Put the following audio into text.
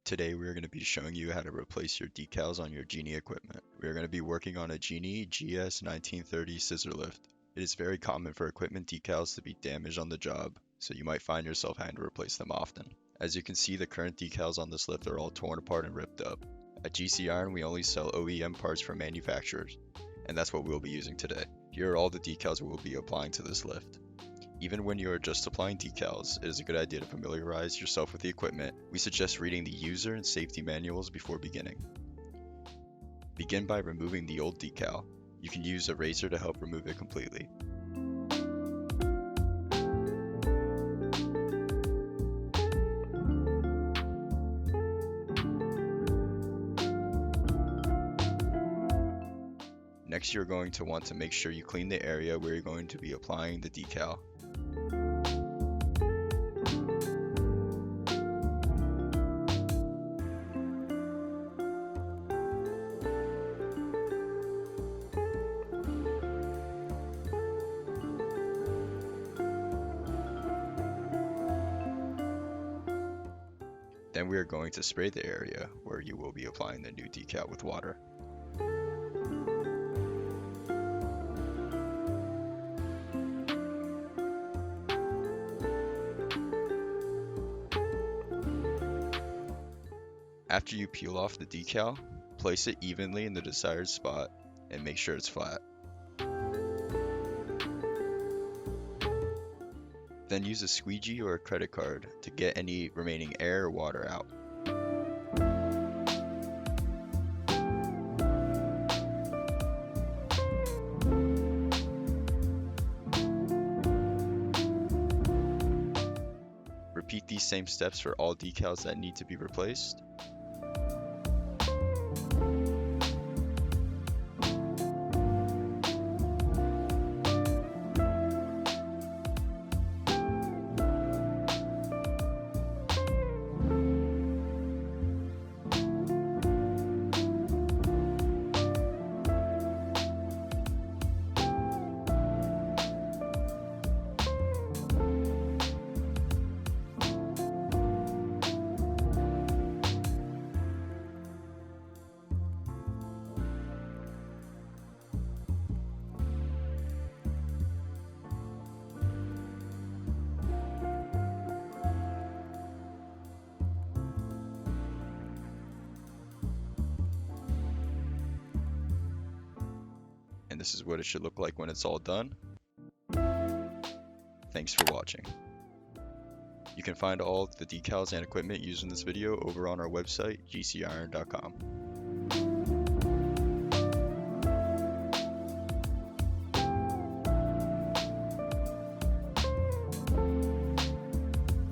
Today we're going to be showing you how to replace your decals on your Genie equipment. We're going to be working on a Genie GS1930 scissor lift. It is very common for equipment decals to be damaged on the job, so you might find yourself having to replace them often. As you can see, the current decals on this lift are all torn apart and ripped up. At GC Iron, we only sell OEM parts from manufacturers, and that's what we'll be using today. Here are all the decals we will be applying to this lift. Even when you are just applying decals, it is a good idea to familiarize yourself with the equipment. We suggest reading the user and safety manuals before beginning. Begin by removing the old decal. You can use a razor to help remove it completely. Next, you're going to want to make sure you clean the area where you're going to be applying the decal. Then we are going to spray the area where you will be applying the new decal with water. After you peel off the decal, place it evenly in the desired spot and make sure it's flat. Then use a squeegee or a credit card to get any remaining air or water out. Repeat these same steps for all decals that need to be replaced. And this is what it should look like when it's all done. Thanks for watching. You can find all the decals and equipment used in this video over on our website, gciron.com.